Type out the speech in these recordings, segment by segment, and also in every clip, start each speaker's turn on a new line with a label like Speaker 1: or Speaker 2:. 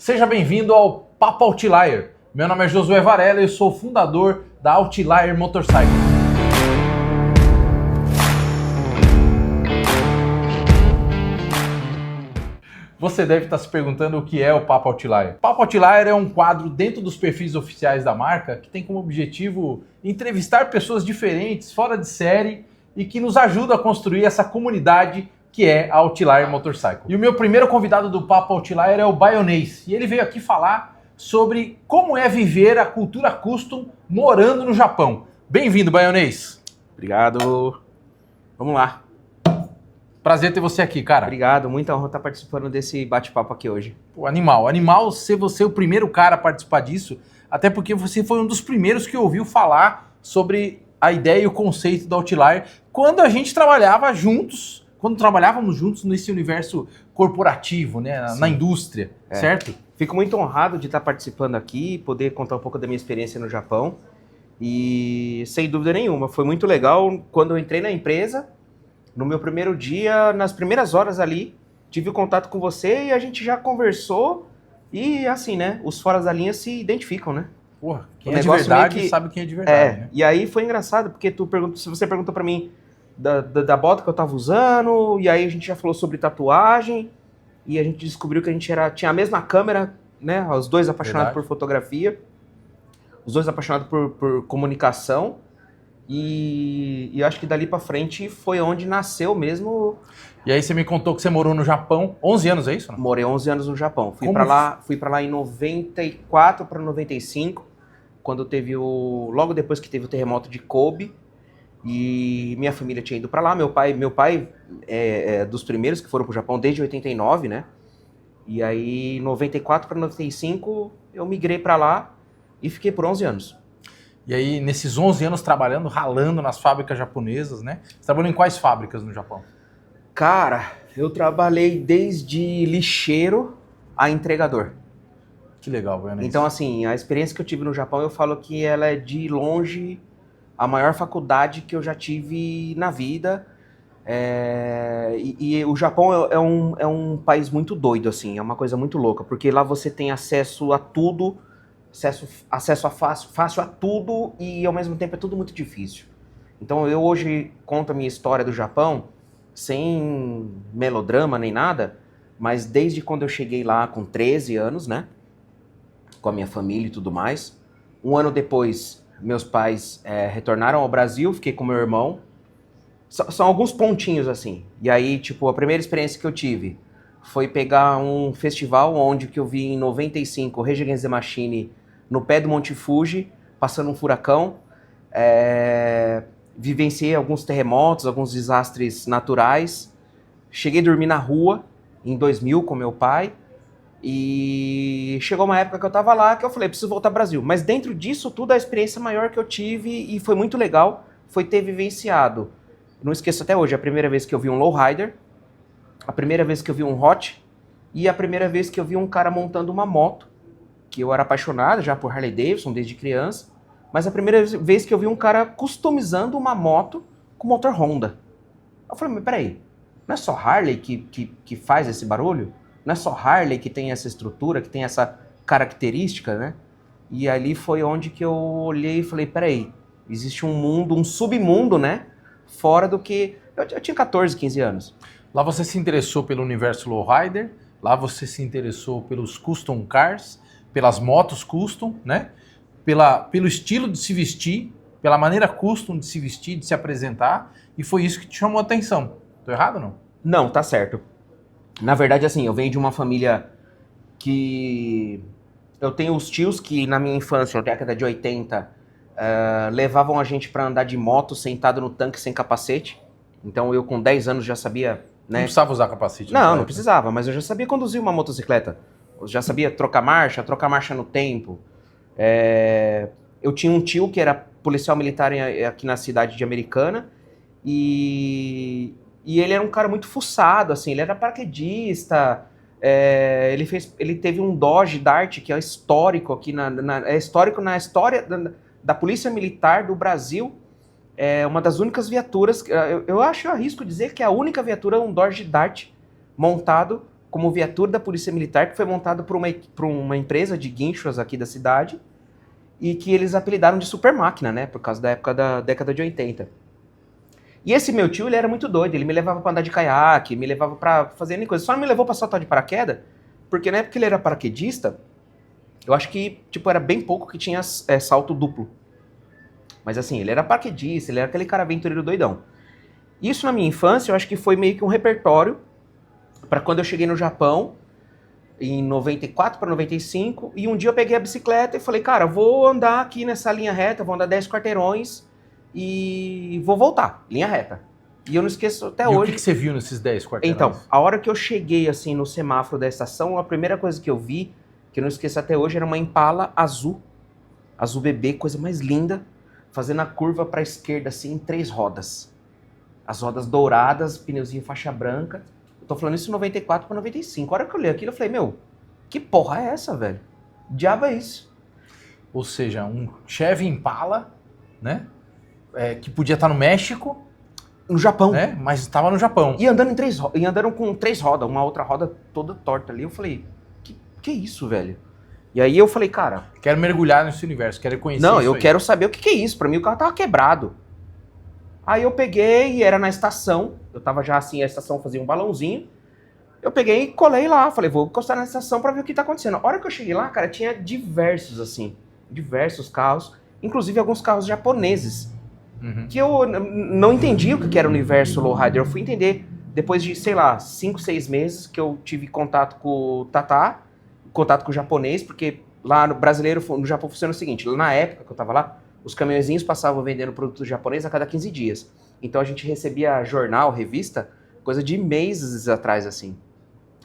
Speaker 1: Seja bem-vindo ao Papo Outlier. Meu nome é Josué Varela e eu sou o fundador da Outlier Motorcycle. Você deve estar se perguntando o que é o Papo Outlier. Papo Outlier é um quadro dentro dos perfis oficiais da marca que tem como objetivo entrevistar pessoas diferentes, fora de série e que nos ajuda a construir essa comunidade que é a Outlier Motorcycle. E o meu primeiro convidado do Papo Outlier é o Baionês. E ele veio aqui falar sobre como é viver a cultura custom morando no Japão. Bem-vindo, Baionês.
Speaker 2: Obrigado. Vamos lá.
Speaker 1: Prazer ter você aqui, cara.
Speaker 2: Obrigado, muita honra estar participando desse bate-papo aqui hoje.
Speaker 1: Pô, animal ser você o primeiro cara a participar disso, até porque você foi um dos primeiros que ouviu falar sobre a ideia e o conceito da Outlier quando a gente trabalhava juntos. Quando trabalhávamos juntos nesse universo corporativo, né, na indústria, certo?
Speaker 2: Fico muito honrado de estar participando aqui, poder contar um pouco da minha experiência no Japão. E, sem dúvida nenhuma, foi muito legal quando eu entrei na empresa, no meu primeiro dia, nas primeiras horas ali, tive contato com você e a gente já conversou e, assim, né, os foras da linha se identificam, né?
Speaker 1: Porra, quem é de verdade sabe quem é de verdade, né?
Speaker 2: E aí foi engraçado, porque se você perguntou pra mim da bota que eu tava usando, e aí a gente já falou sobre tatuagem, e a gente descobriu que a gente tinha a mesma câmera, né? Os dois apaixonados por fotografia, os dois apaixonados por comunicação, e eu acho que dali pra frente foi onde nasceu mesmo.
Speaker 1: E aí você me contou que você morou no Japão 11 anos, é isso? Não?
Speaker 2: Morei 11 anos no Japão. Fui pra lá em 94 para 95, quando teve logo depois que teve o terremoto de Kobe. E minha família tinha ido para lá. Meu pai é dos primeiros que foram pro Japão desde 89, né? E aí, 94 para 95, eu migrei para lá e fiquei por 11 anos.
Speaker 1: E aí, nesses 11 anos trabalhando, ralando nas fábricas japonesas, né? Você trabalhou em quais fábricas no Japão?
Speaker 2: Cara, eu trabalhei desde lixeiro a entregador.
Speaker 1: Que legal, Baionês.
Speaker 2: Então, assim, a experiência que eu tive no Japão, eu falo que ela é de longe a maior faculdade que eu já tive na vida. E o Japão é um país muito doido, assim, é uma coisa muito louca, porque lá você tem acesso a tudo, acesso a fácil a tudo, e ao mesmo tempo é tudo muito difícil. Então eu hoje conto a minha história do Japão, sem melodrama nem nada, mas desde quando eu cheguei lá com 13 anos, né, com a minha família e tudo mais. Um ano depois, meus pais retornaram ao Brasil, fiquei com meu irmão. São alguns pontinhos, assim. E aí, tipo, a primeira experiência que eu tive foi pegar um festival onde que eu vi em 95 Rage Against the Machine no pé do Monte Fuji, passando um furacão. Vivenciei alguns terremotos, alguns desastres naturais. Cheguei a dormir na rua em 2000 com meu pai. E chegou uma época que eu tava lá que eu falei, preciso voltar ao Brasil. Mas dentro disso tudo, a experiência maior que eu tive, e foi muito legal, foi ter vivenciado. Não esqueço até hoje, a primeira vez que eu vi um lowrider, a primeira vez que eu vi um hot, e a primeira vez que eu vi um cara montando uma moto, que eu era apaixonado já por Harley Davidson desde criança, mas a primeira vez que eu vi um cara customizando uma moto com motor Honda. Eu falei, mas peraí, não é só Harley que faz esse barulho? Não é só Harley que tem essa estrutura, que tem essa característica, né? E ali foi onde que eu olhei e falei, peraí, existe um mundo, um submundo, né? Fora do que... Eu tinha 14, 15 anos.
Speaker 1: Lá você se interessou pelo universo lowrider, lá você se interessou pelos custom cars, pelas motos custom, né? Pelo estilo de se vestir, pela maneira custom de se vestir, de se apresentar, e foi isso que te chamou a atenção. Tô errado ou não?
Speaker 2: Não, tá certo. Na verdade, assim, eu venho de uma família que... Eu tenho os tios que, na minha infância, na década de 80, levavam a gente para andar de moto sentado no tanque sem capacete. Então, eu com 10 anos já sabia... né?
Speaker 1: Não precisava usar capacete.
Speaker 2: Não precisava, mas eu já sabia conduzir uma motocicleta. Eu já sabia trocar marcha no tempo. Eu tinha um tio que era policial militar aqui na cidade de Americana, e ele era um cara muito fuçado, assim, ele era paraquedista, ele teve um Dodge Dart, que é histórico aqui, é histórico na história da Polícia Militar do Brasil. É uma das únicas viaturas, eu arrisco dizer que é a única viatura, um Dodge Dart montado como viatura da Polícia Militar, que foi montado por uma empresa de guinchos aqui da cidade, e que eles apelidaram de super máquina, né? Por causa da época da década de 80. E esse meu tio, ele era muito doido, ele me levava pra andar de caiaque, me levava pra fazer N coisa. Só não me levou pra saltar de paraquedas, porque na época que ele era paraquedista, eu acho que, tipo, era bem pouco que tinha salto duplo. Mas assim, ele era paraquedista, ele era aquele cara aventureiro doidão. Isso na minha infância, eu acho que foi meio que um repertório para quando eu cheguei no Japão, em 94 para 95, e um dia eu peguei a bicicleta e falei, cara, vou andar aqui nessa linha reta, vou andar 10 quarteirões e vou voltar, linha reta. E eu não esqueço até hoje.
Speaker 1: O que você viu nesses 10 quarteirões?
Speaker 2: Então, a hora que eu cheguei assim no semáforo da estação, a primeira coisa que eu vi, que eu não esqueço até hoje, era uma Impala azul bebê, coisa mais linda, fazendo a curva para a esquerda assim, em 3 rodas. As rodas douradas, pneuzinho faixa branca. Eu tô falando isso em 94 para 95. A hora que eu olhei aquilo, eu falei, meu, que porra é essa, velho? Diabo é isso?
Speaker 1: Ou seja, um Chevy Impala, né? Que podia estar no México.
Speaker 2: No Japão.
Speaker 1: Né? Mas estava no Japão.
Speaker 2: E andando andando com 3 rodas, uma outra roda toda torta ali. Eu falei, que isso, velho? E aí eu falei, cara...
Speaker 1: Quero mergulhar nesse universo, quero conhecer
Speaker 2: Não,
Speaker 1: isso
Speaker 2: eu
Speaker 1: aí.
Speaker 2: quero saber o que é isso. Pra mim o carro tava quebrado. Aí eu peguei e era na estação. Eu tava já assim, a estação fazia um balãozinho. Eu peguei e colei lá. Falei, vou encostar na estação pra ver o que tá acontecendo. A hora que eu cheguei lá, cara, tinha diversos carros. Inclusive alguns carros japoneses.
Speaker 1: Uhum.
Speaker 2: Que eu não entendi o que era o universo lowrider. Eu fui entender depois de, sei lá, 5, 6 meses que eu tive contato com o Tata, contato com o japonês, porque lá no brasileiro, no Japão funciona o seguinte, na época que eu tava lá, os caminhõezinhos passavam vendendo produtos japoneses a cada 15 dias. Então a gente recebia jornal, revista, coisa de meses atrás, assim.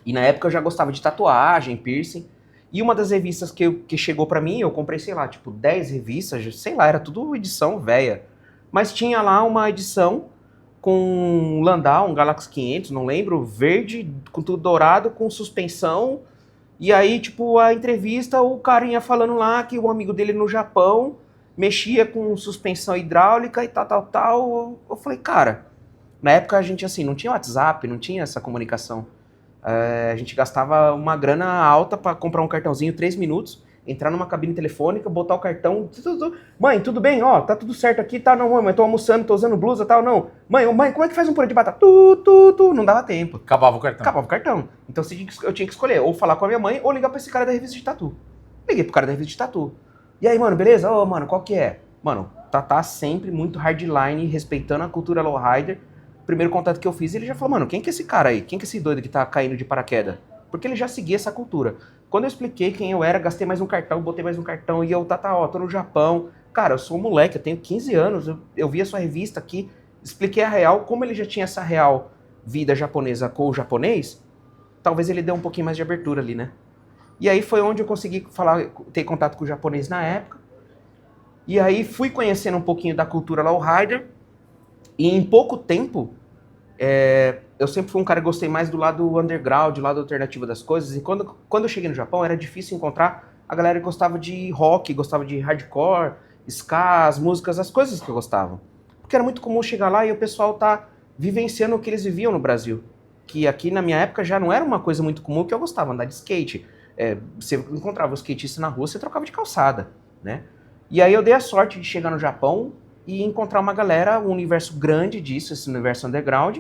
Speaker 2: E na época eu já gostava de tatuagem, piercing. E uma das revistas que chegou pra mim, eu comprei, sei lá, tipo 10 revistas, sei lá, era tudo edição velha. Mas tinha lá uma edição com um Landau, um Galaxy 500, não lembro, verde, com tudo dourado, com suspensão. E aí, tipo, a entrevista, o carinha falando lá que o amigo dele no Japão mexia com suspensão hidráulica e tal. Eu falei, cara, na época a gente, assim, não tinha WhatsApp, não tinha essa comunicação. A gente gastava uma grana alta pra comprar um cartãozinho, 3 minutos, entrar numa cabine telefônica, botar o cartão, mãe, tudo bem? Ó, tá tudo certo aqui, tá? Não, mãe, tô almoçando, tô usando blusa, tal, não. Mãe, como é que faz um purê de batata? Não dava tempo.
Speaker 1: Acabava o cartão. Então
Speaker 2: eu tinha que escolher, ou falar com a minha mãe, ou ligar pra esse cara da revista de tatu. Liguei pro cara da revista de tatu. E aí, mano, beleza? Ô, mano, qual que é? Mano, Tata sempre muito hardline, respeitando a cultura lowrider. Primeiro contato que eu fiz, ele já falou, mano, quem que é esse cara aí? Quem que é esse doido que tá caindo de paraquedas? Porque ele já seguia essa cultura. Quando eu expliquei quem eu era, gastei mais um cartão, botei mais um cartão, e eu, Tata, tô no Japão. Cara, eu sou um moleque, eu tenho 15 anos, eu vi a sua revista aqui, expliquei a real, como ele já tinha essa real vida japonesa com o japonês, talvez ele deu um pouquinho mais de abertura ali, né? E aí foi onde eu consegui ter contato com o japonês na época. E aí fui conhecendo um pouquinho da cultura lowrider. E em pouco tempo, eu sempre fui um cara que gostei mais do lado underground, do lado alternativo das coisas. E quando eu cheguei no Japão, era difícil encontrar a galera que gostava de rock, gostava de hardcore, ska, as músicas, as coisas que eu gostava. Porque era muito comum chegar lá e o pessoal tá vivenciando o que eles viviam no Brasil. Que aqui na minha época já não era uma coisa muito comum, que eu gostava, andar de skate. Você encontrava o skatista na rua, você trocava de calçada, né? E aí eu dei a sorte de chegar no Japão e encontrar uma galera, um universo grande disso, esse universo underground.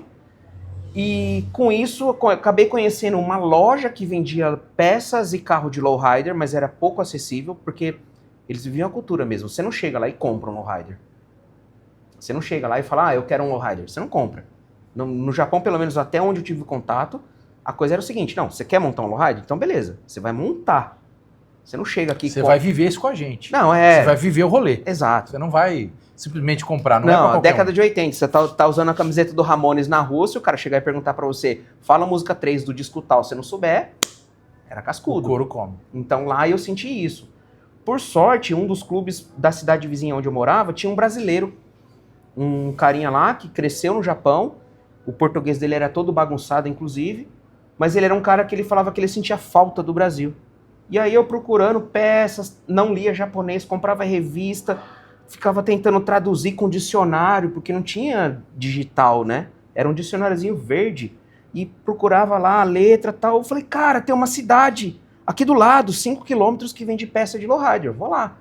Speaker 2: E com isso, eu acabei conhecendo uma loja que vendia peças e carro de lowrider, mas era pouco acessível, porque eles viviam a cultura mesmo. Você não chega lá e compra um lowrider. Você não chega lá e fala, eu quero um lowrider. Você não compra. No Japão, pelo menos até onde eu tive contato, a coisa era o seguinte, não, você quer montar um lowrider? Então beleza, você vai montar. Você não chega aqui...
Speaker 1: Você vai viver isso com a gente.
Speaker 2: Não,
Speaker 1: Você vai viver o rolê.
Speaker 2: Exato.
Speaker 1: Você não vai simplesmente comprar, não é
Speaker 2: Não,
Speaker 1: pra
Speaker 2: a década
Speaker 1: um.
Speaker 2: de 80, você tá usando a camiseta do Ramones na rua, se o cara chegar e perguntar pra você, fala a música 3 do disco tal, se você não souber, era cascudo.
Speaker 1: O couro come.
Speaker 2: Então lá eu senti isso. Por sorte, um dos clubes da cidade vizinha onde eu morava tinha um brasileiro, um carinha lá que cresceu no Japão, o português dele era todo bagunçado, inclusive, mas ele era um cara que ele falava que ele sentia falta do Brasil. E aí eu procurando peças, não lia japonês, comprava revista, ficava tentando traduzir com dicionário, porque não tinha digital, né? Era um dicionáriozinho verde. e procurava lá a letra e tal. Eu falei, cara, tem uma cidade aqui do lado, 5 quilômetros, que vende peça de lowrider, vou lá.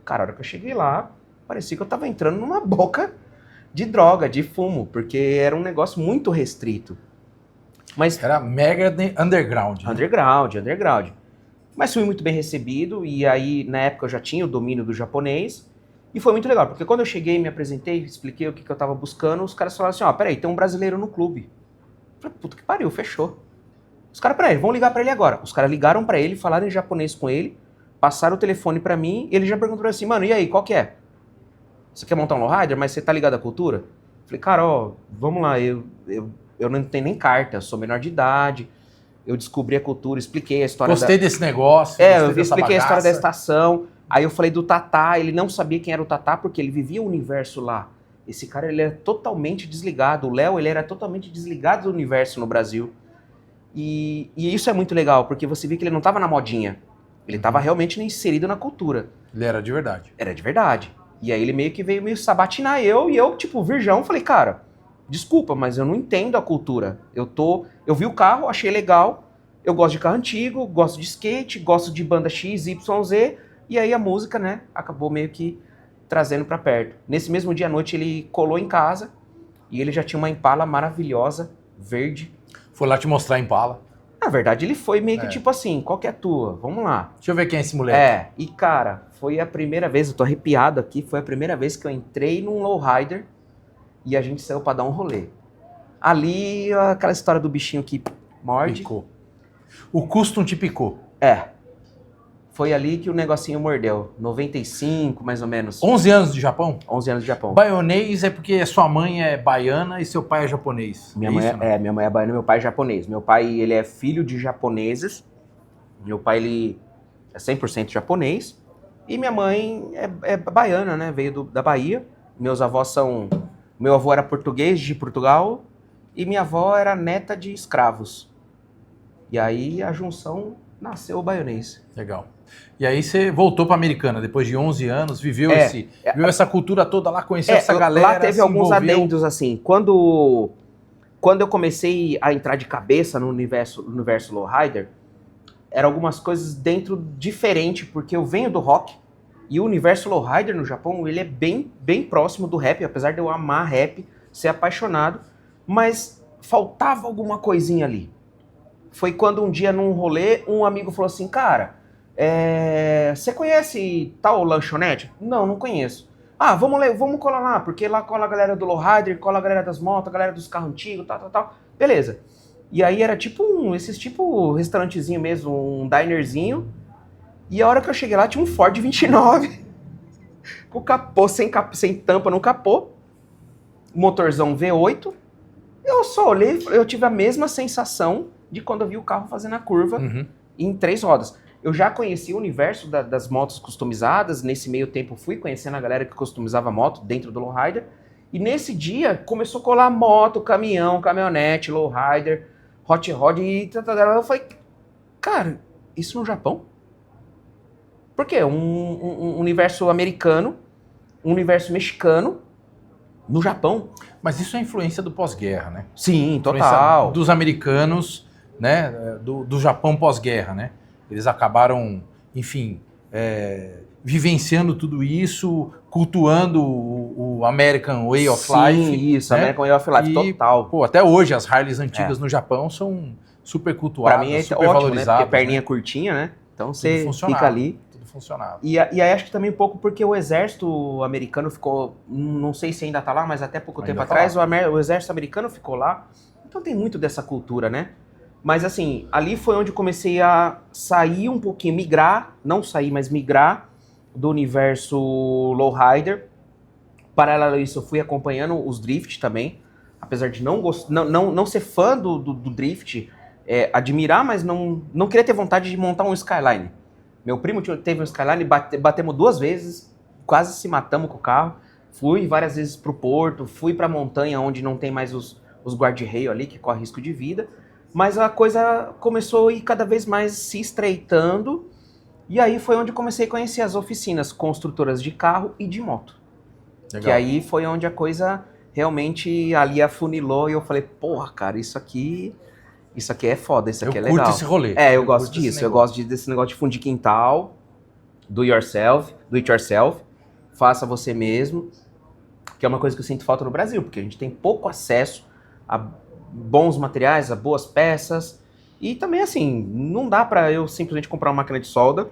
Speaker 2: Cara, a hora que eu cheguei lá, parecia que eu tava entrando numa boca de droga, de fumo, porque era um negócio muito restrito. Mas
Speaker 1: Era mega underground. Né?
Speaker 2: Underground. Mas fui muito bem recebido, e aí, na época, eu já tinha o domínio do japonês, e foi muito legal, porque quando eu cheguei, me apresentei, expliquei o que eu tava buscando, os caras falaram assim, ó, peraí, tem um brasileiro no clube. Eu falei, puta que pariu, fechou. Os caras, peraí, vão ligar pra ele agora. Os caras ligaram pra ele, falaram em japonês com ele, passaram o telefone pra mim, e ele já perguntou assim, mano, e aí, qual que é? Você quer montar um lowrider, mas você tá ligado à cultura? Eu falei, cara, ó, vamos lá, eu não tenho nem carta, eu sou menor de idade, eu descobri a cultura, expliquei a história
Speaker 1: Gostei desse negócio.
Speaker 2: eu expliquei a história da estação, aí eu falei do Tatá, ele não sabia quem era o Tatá, porque ele vivia o universo lá. Esse cara, ele era totalmente desligado, o Léo, ele era totalmente desligado do universo no Brasil. E isso é muito legal, porque você vê que ele não tava na modinha, ele tava realmente inserido na cultura.
Speaker 1: Ele era de verdade.
Speaker 2: Era de verdade. E aí ele meio que veio sabatinar eu, e eu, tipo, virgão, falei, cara, desculpa, mas eu não entendo a cultura. Eu vi o carro, achei legal, eu gosto de carro antigo, gosto de skate, gosto de banda X, Y, Z, e aí a música, né, acabou meio que trazendo pra perto. Nesse mesmo dia à noite ele colou em casa, e ele já tinha uma Impala maravilhosa, verde.
Speaker 1: Foi lá te mostrar a Impala.
Speaker 2: Na verdade ele foi meio que tipo assim, qual que é a tua? Vamos lá.
Speaker 1: Deixa eu ver quem é esse moleque.
Speaker 2: E cara, foi a primeira vez, eu tô arrepiado aqui, foi a primeira vez que eu entrei num lowrider e a gente saiu pra dar um rolê. Ali, aquela história do bichinho que morde.
Speaker 1: Picou. O custom te picou.
Speaker 2: Foi ali que o negocinho mordeu. 95, mais ou menos.
Speaker 1: 11 anos de Japão?
Speaker 2: 11 anos de Japão.
Speaker 1: Baionês é porque sua mãe é baiana e seu pai é japonês.
Speaker 2: Minha mãe é baiana e meu pai é japonês. Meu pai, ele é filho de japoneses. Meu pai, ele é 100% japonês. E minha mãe é baiana, né? Veio da Bahia. Meus avós são... Meu avô era português de Portugal e minha avó era neta de escravos. E aí a junção nasceu o baionês.
Speaker 1: Legal. E aí você voltou para Americana depois de 11 anos, viveu essa cultura toda lá, conheceu essa galera.
Speaker 2: Lá teve alguns adendos assim. Quando eu comecei a entrar de cabeça no universo lowrider, eram algumas coisas dentro diferente, porque eu venho do rock e o universo lowrider no Japão, ele é bem, bem próximo do rap, apesar de eu amar rap, ser apaixonado, mas faltava alguma coisinha ali. Foi quando um dia num rolê, um amigo falou assim, cara, você conhece tal lanchonete? Não conheço. Ah, vamos colar lá, porque lá cola a galera do lowrider, cola a galera das motos, a galera dos carros antigos, tal. Beleza. E aí era esses restaurantezinho mesmo, um dinerzinho. E a hora que eu cheguei lá tinha um Ford 29, com o capô, sem tampa no capô, motorzão V8. Eu só olhei, eu tive a mesma sensação de quando eu vi o carro fazendo a curva em 3 rodas. Eu já conheci o universo das motos customizadas, nesse meio tempo fui conhecendo a galera que customizava moto dentro do lowrider, e nesse dia começou a colar moto, caminhão, caminhonete, lowrider, hot rod, e eu falei, cara, isso no Japão? Por quê? Um universo americano, um universo mexicano, no Japão.
Speaker 1: Mas isso é influência do pós-guerra, né?
Speaker 2: Sim, total.
Speaker 1: Dos americanos, né? Do Japão pós-guerra, né? Eles acabaram, enfim, vivenciando tudo isso, cultuando o American Way of Life.
Speaker 2: Sim, isso,
Speaker 1: né?
Speaker 2: American Way of Life, total.
Speaker 1: Pô, até hoje as Harleys antigas no Japão são super cultuadas,
Speaker 2: pra mim
Speaker 1: super
Speaker 2: ótimo,
Speaker 1: valorizadas.
Speaker 2: Né? Porque perninha curtinha, né? Então você fica ali.
Speaker 1: Tudo funcionava.
Speaker 2: E aí acho que também um pouco porque o exército americano ficou, não sei se ainda tá lá, mas até pouco tempo atrás o exército americano ficou lá. Então tem muito dessa cultura, né? Mas assim, ali foi onde eu comecei a sair um pouquinho, migrar, não sair, mas migrar do universo lowrider. Paralelo a isso, eu fui acompanhando os drift também, apesar de não ser fã do drift, admirar, mas não queria ter vontade de montar um Skyline. Meu primo teve um Skyline, batemos 2 vezes, quase se matamos com o carro. Fui várias vezes pro porto, fui pra montanha onde não tem mais os guarda-reio ali, que corre risco de vida. Mas a coisa começou a ir cada vez mais se estreitando. E aí foi onde comecei a conhecer as oficinas construtoras de carro e de moto. Legal. Que aí foi onde a coisa realmente ali afunilou e eu falei, porra, cara, isso aqui é foda, isso aqui é legal.
Speaker 1: Eu curto esse rolê.
Speaker 2: Eu gosto disso, eu gosto desse negócio de fundo de quintal, do it yourself, faça você mesmo, que é uma coisa que eu sinto falta no Brasil, porque a gente tem pouco acesso a bons materiais, a boas peças, e também assim, não dá pra eu simplesmente comprar uma máquina de solda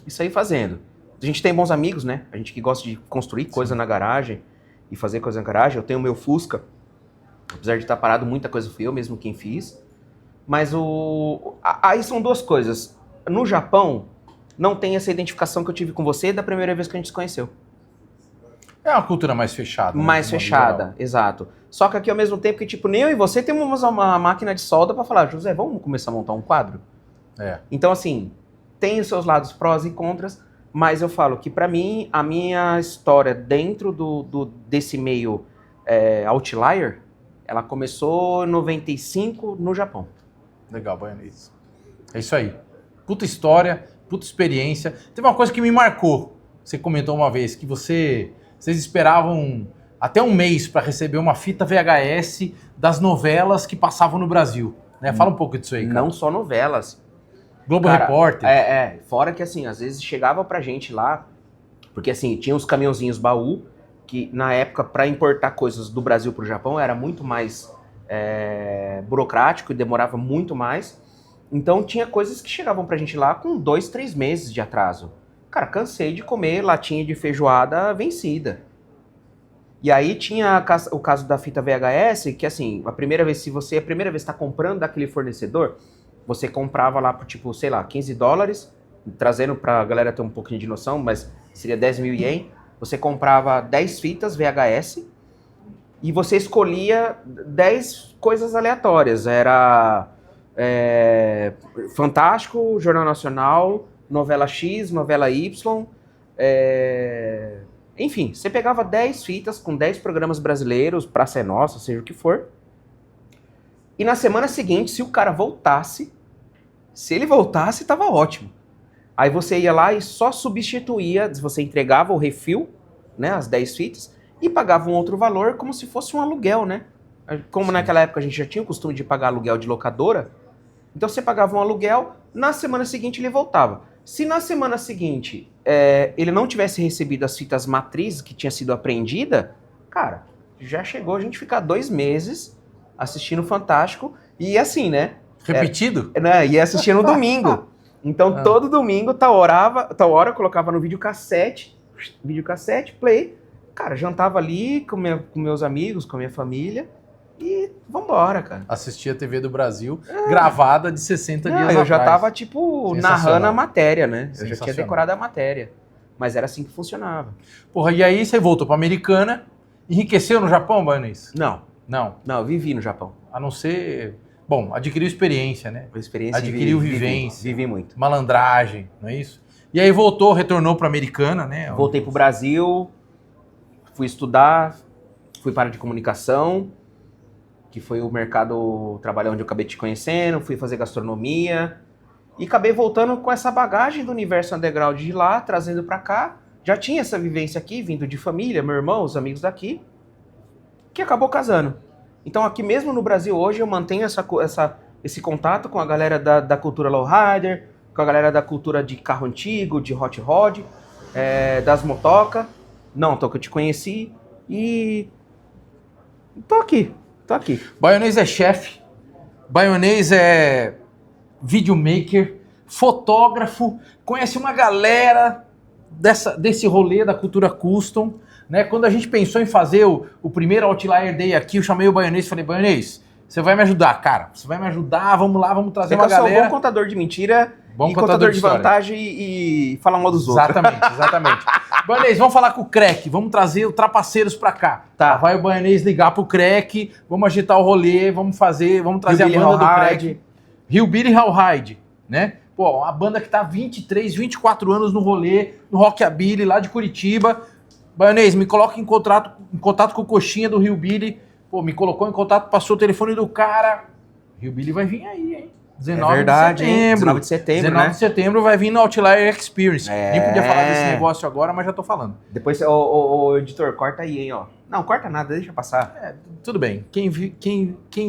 Speaker 2: e sair fazendo. A gente tem bons amigos, né? A gente que gosta de construir coisa na garagem e fazer coisa na garagem. Eu tenho o meu Fusca, apesar de estar parado, muita coisa fui eu mesmo quem fiz. Mas aí são duas coisas. No Japão, não tem essa identificação que eu tive com você da primeira vez que a gente se conheceu.
Speaker 1: É uma cultura mais fechada. Né,
Speaker 2: mais fechada, exato. Só que aqui ao mesmo tempo que, tipo, nem eu e você temos uma máquina de solda pra falar, José, vamos começar a montar um quadro? Então, assim, tem os seus lados prós e contras, mas eu falo que pra mim, a minha história dentro desse meio outlier, ela começou em 95 no Japão.
Speaker 1: Legal, Baianês. É isso aí. Puta história, puta experiência. Teve uma coisa que me marcou. Você comentou uma vez que vocês esperavam até um mês para receber uma fita VHS das novelas que passavam no Brasil. Né? Fala um pouco disso aí, cara.
Speaker 2: Não só novelas.
Speaker 1: Globo Repórter.
Speaker 2: Fora que, assim, às vezes chegava pra gente lá, porque, assim, tinha os caminhãozinhos baú, que na época, para importar coisas do Brasil pro Japão, era muito mais burocrático e demorava muito mais. Então, tinha coisas que chegavam pra gente lá com 2, 3 meses de atraso. Cara, cansei de comer latinha de feijoada vencida. E aí tinha o caso da fita VHS, que, assim, a primeira vez está comprando daquele fornecedor, você comprava lá por, tipo, sei lá, $15, trazendo pra galera ter um pouquinho de noção, mas seria 10 mil ien. Você comprava 10 fitas VHS e você escolhia 10 coisas aleatórias. Era Fantástico, Jornal Nacional, novela X, novela Y. Enfim, você pegava 10 fitas com 10 programas brasileiros, Praça é Nossa, seja o que for. E na semana seguinte, se o cara voltasse, tava ótimo. Aí você ia lá e só substituía, você entregava o refil, né, as 10 fitas, e pagava um outro valor como se fosse um aluguel, né? Como naquela época a gente já tinha o costume de pagar aluguel de locadora, então você pagava um aluguel, na semana seguinte ele voltava. Se na semana seguinte ele não tivesse recebido as fitas matrizes que tinha sido apreendida, cara, já chegou a gente ficar 2 meses assistindo Fantástico, e assim, né?
Speaker 1: Repetido?
Speaker 2: Ia assistir no domingo. Então, todo domingo, tal hora, eu colocava no videocassete, play. Cara, jantava ali com meus amigos, com a minha família. E vambora, cara.
Speaker 1: Assistia a TV do Brasil, gravada de 60 dias atrás.
Speaker 2: Eu já tava, tipo, narrando a matéria, né? Eu já tinha decorado a matéria. Mas era assim que funcionava.
Speaker 1: Porra, e aí você voltou pra Americana, enriqueceu no Japão, Baianês?
Speaker 2: Não.
Speaker 1: Não,
Speaker 2: eu vivi no Japão.
Speaker 1: A não ser... Bom, adquiriu experiência, né?
Speaker 2: Adquiriu
Speaker 1: vivência.
Speaker 2: Vivi muito.
Speaker 1: Malandragem, não é isso? E aí retornou pra Americana, né?
Speaker 2: Voltei pro Brasil, fui estudar, fui para a área de comunicação, que foi o trabalho onde eu acabei te conhecendo, fui fazer gastronomia, e acabei voltando com essa bagagem do universo underground de lá, trazendo pra cá. Já tinha essa vivência aqui, vindo de família, meu irmão, os amigos daqui, que acabou casando. Então aqui mesmo no Brasil hoje eu mantenho esse contato com a galera da cultura lowrider, com a galera da cultura de carro antigo, de hot rod, das motoca. Não, que eu te conheci e tô aqui.
Speaker 1: Baianês é chefe, Baianês é videomaker, fotógrafo, conhece uma galera desse rolê da cultura custom, né? Quando a gente pensou em fazer o primeiro Outlier Day aqui, eu chamei o Baianês e falei, Baianês, você vai me ajudar, cara. Você vai me ajudar, vamos lá, vamos trazer uma galera.
Speaker 2: Eu sou um bom contador de mentira, bom contador de vantagem e falar mal dos outros.
Speaker 1: Exatamente. Baianês, vamos falar com o Crack, vamos trazer o Trapaceiros pra cá.
Speaker 2: Tá.
Speaker 1: Vai o Baianês ligar pro Crack, vamos agitar o rolê, vamos trazer a banda do Crack. Hillbilly Howride, né? Pô, a banda que tá há 23, 24 anos no rolê, no Rockabilly, lá de Curitiba. Baianês, me coloca em contato com o Coxinha do Hillbilly. Pô, me colocou em contato, passou o telefone do cara. Hillbilly vai vir aí, hein? 19
Speaker 2: verdade,
Speaker 1: de
Speaker 2: hein?
Speaker 1: setembro.
Speaker 2: 19 de setembro,
Speaker 1: 19
Speaker 2: né?
Speaker 1: de setembro vai vir no Outlier Experience.
Speaker 2: É.
Speaker 1: Nem podia falar desse negócio agora, mas já tô falando.
Speaker 2: Depois, ô, editor, corta aí, hein, ó. Não, corta nada, deixa passar.
Speaker 1: É, tudo bem. Quem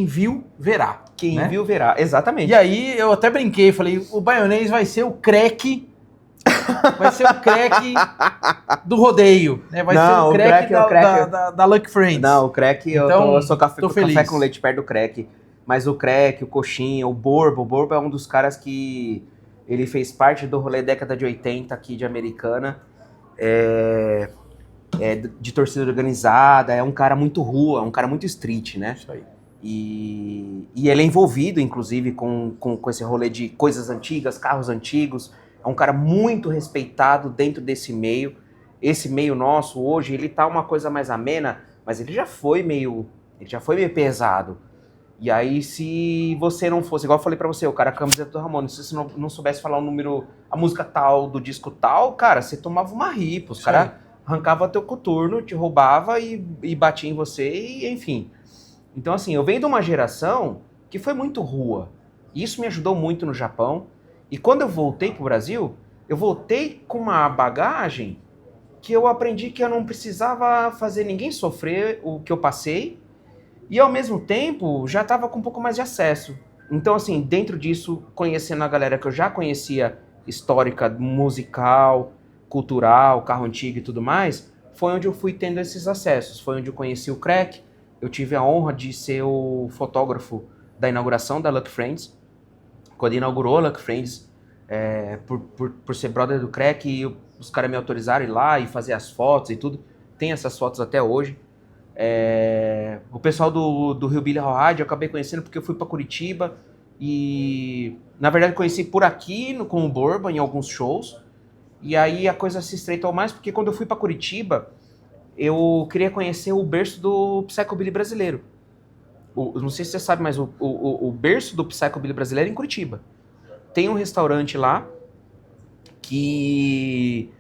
Speaker 1: viu, verá.
Speaker 2: Quem
Speaker 1: né?
Speaker 2: viu, verá. Exatamente.
Speaker 1: E aí eu até brinquei, falei, o Baionês vai ser o crack... Vai ser o crack do rodeio, né? Vai ser o crack, da Lucky Friends.
Speaker 2: Não, o crack,
Speaker 1: Então,
Speaker 2: eu sou café
Speaker 1: feliz.
Speaker 2: Com leite perto do crack. Mas o crack, o coxinha, o Borbo é um dos caras que ele fez parte do rolê década de 80 aqui de Americana. De torcida organizada, é um cara muito rua, é um cara muito street, né?
Speaker 1: Isso aí.
Speaker 2: E ele é envolvido, inclusive, com esse rolê de coisas antigas, carros antigos. É um cara muito respeitado dentro desse meio. Esse meio nosso, hoje, ele tá uma coisa mais amena, mas ele já foi meio pesado. E aí, se você não fosse, igual eu falei pra você, o cara camiseta do Ramones, se você não soubesse falar o número, a música tal, do disco tal, cara, você tomava uma ripa. Os caras arrancavam teu coturno, te roubava e batia em você, e enfim. Então, assim, eu venho de uma geração que foi muito rua. E isso me ajudou muito no Japão. E quando eu voltei pro Brasil, eu voltei com uma bagagem que eu aprendi que eu não precisava fazer ninguém sofrer o que eu passei. E, ao mesmo tempo, já estava com um pouco mais de acesso. Então, assim, dentro disso, conhecendo a galera que eu já conhecia, histórica, musical, cultural, carro antigo e tudo mais, foi onde eu fui tendo esses acessos. Foi onde eu conheci o Crack. Eu tive a honra de ser o fotógrafo da inauguração da Lucky Friends. Quando inaugurou a Lucky Friends, por ser brother do Crack, e os caras me autorizaram a ir lá e fazer as fotos e tudo. Tem essas fotos até hoje. O pessoal do Rio Billy Rádio eu acabei conhecendo porque eu fui para Curitiba e, na verdade, conheci por aqui com o Borba em alguns shows. E aí a coisa se estreitou mais porque quando eu fui para Curitiba, eu queria conhecer o berço do Psychobilly brasileiro. Não sei se você sabe, mas o berço do Psychobilly brasileiro é em Curitiba. Tem um restaurante lá que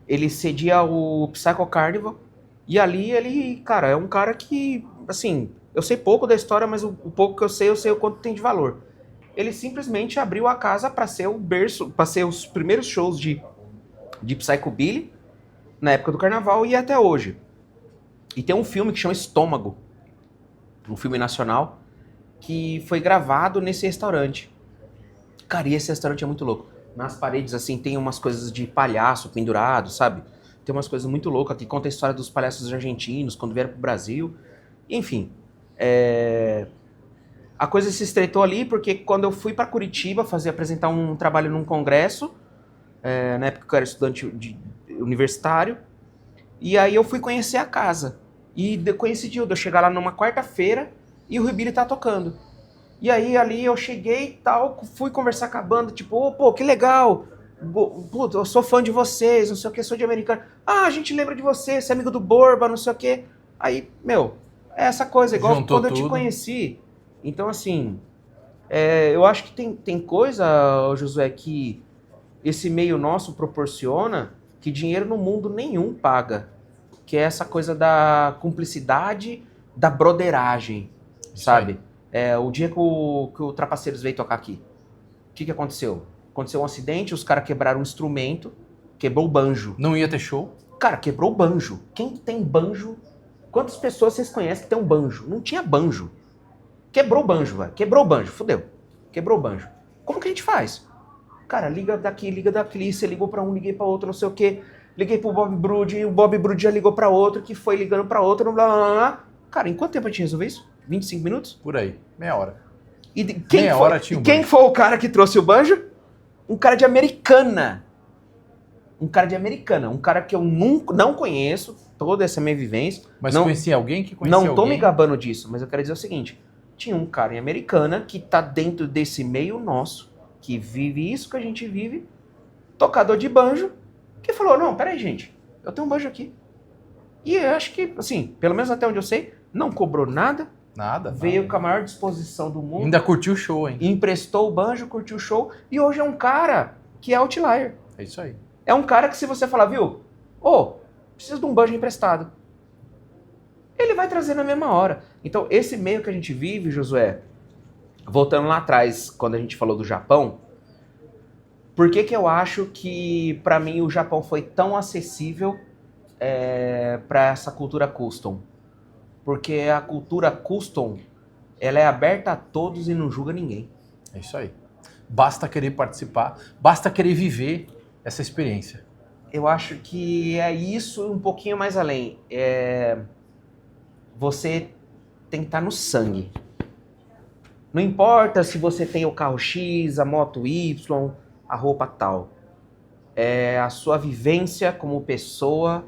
Speaker 2: ele cedia o Psycho Carnival. E ali ele, cara, é um cara que, assim, eu sei pouco da história, mas o pouco que eu sei o quanto tem de valor. Ele simplesmente abriu a casa para ser o berço, para ser os primeiros shows de Psychobilly na época do carnaval e até hoje. E tem um filme que chama Estômago, um filme nacional, que foi gravado nesse restaurante. Cara, e esse restaurante é muito louco. Nas paredes, assim, tem umas coisas de palhaço pendurado, sabe? Tem umas coisas muito loucas que conta a história dos palhaços argentinos quando vieram pro Brasil. Enfim, a coisa se estreitou ali porque quando eu fui para Curitiba apresentar um trabalho num congresso, na época que eu era estudante universitário, e aí eu fui conhecer a casa. E coincidiu de eu chegar lá numa quarta-feira e o Rio Billy tá tocando. E aí ali eu cheguei e tal, fui conversar com a banda, tipo, pô, que legal, eu sou fã de vocês, não sei o que, sou de Americana. Ah, a gente lembra de você é amigo do Borba, não sei o que. Aí, meu, é essa coisa, igual
Speaker 1: juntou
Speaker 2: quando
Speaker 1: tudo.
Speaker 2: Eu te conheci. Então, assim, eu acho que tem coisa, Josué, que esse meio nosso proporciona que dinheiro no mundo nenhum paga. Que é essa coisa da cumplicidade, da broderagem, sabe? O dia que o Trapaceiros veio tocar aqui, o que aconteceu? Aconteceu um acidente, os caras quebraram um instrumento, quebrou o banjo.
Speaker 1: Não ia ter show?
Speaker 2: Cara, quebrou o banjo. Quem tem banjo? Quantas pessoas vocês conhecem que tem um banjo? Não tinha banjo. Quebrou o banjo, velho. Quebrou o banjo, fudeu. Quebrou o banjo. Como que a gente faz? Cara, liga daqui, você ligou pra um, liguei pra outro, não sei o quê. Liguei pro Bob Brood, o Bob Brood já ligou pra outro, que foi ligando pra outro, blá, blá, blá. Cara, em quanto tempo a gente resolveu isso? 25 minutos?
Speaker 1: Por aí, meia hora.
Speaker 2: E quem foi o cara que trouxe o banjo? Um cara de Americana. Um cara que eu não conheço, toda essa minha vivência.
Speaker 1: Mas
Speaker 2: não,
Speaker 1: conhecia alguém que conhecia
Speaker 2: alguém? Não tô
Speaker 1: alguém?
Speaker 2: me gabando disso, mas eu quero dizer o seguinte. Tinha um cara em Americana que tá dentro desse meio nosso, que vive isso que a gente vive, tocador de banjo, que falou, não, peraí, gente, eu tenho um banjo aqui. E eu acho que, assim, pelo menos até onde eu sei, não cobrou nada.
Speaker 1: Nada.
Speaker 2: Veio com a maior disposição do mundo.
Speaker 1: Ainda curtiu o show, hein?
Speaker 2: Emprestou o banjo, curtiu o show. E hoje é um cara que é outlier.
Speaker 1: É isso aí.
Speaker 2: É um cara que se você falar, viu? Preciso de um banjo emprestado. Ele vai trazer na mesma hora. Então, esse meio que a gente vive, Josué, voltando lá atrás, quando a gente falou do Japão, por que eu acho que, para mim, o Japão foi tão acessível para essa cultura custom? Porque a cultura custom, ela é aberta a todos e não julga ninguém.
Speaker 1: É isso aí. Basta querer participar, basta querer viver essa experiência.
Speaker 2: Eu acho que é isso um pouquinho mais além. Você tem que estar no sangue. Não importa se você tem o carro X, a moto Y, a roupa tal. É a sua vivência como pessoa,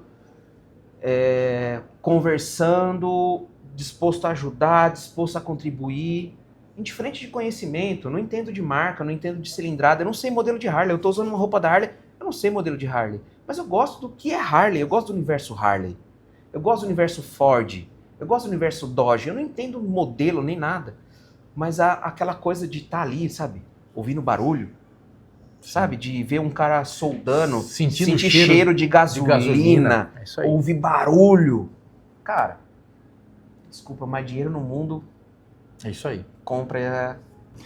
Speaker 2: conversando, disposto a ajudar, disposto a contribuir. Indiferente de conhecimento, não entendo de marca, não entendo de cilindrada, eu não sei modelo de Harley, eu estou usando uma roupa da Harley, eu não sei modelo de Harley, mas eu gosto do que é Harley, eu gosto do universo Harley, eu gosto do universo Ford, eu gosto do universo Dodge, eu não entendo modelo nem nada, mas aquela coisa de estar ali, sabe, ouvindo barulho, sabe, de ver um cara soldando,
Speaker 1: sentir
Speaker 2: cheiro de gasolina,
Speaker 1: É isso aí.
Speaker 2: ouvir barulho, cara, desculpa, mas dinheiro no mundo...
Speaker 1: É isso aí.
Speaker 2: Compra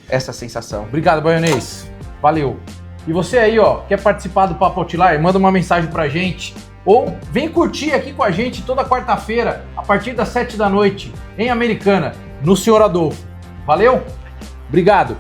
Speaker 2: essa sensação.
Speaker 1: Obrigado, Baionês. Valeu. E você aí, ó, quer participar do Papo Outlier? Manda uma mensagem pra gente. Ou vem curtir aqui com a gente toda quarta-feira, a partir das 7 da noite, em Americana, no Senhor Adolfo. Valeu? Obrigado.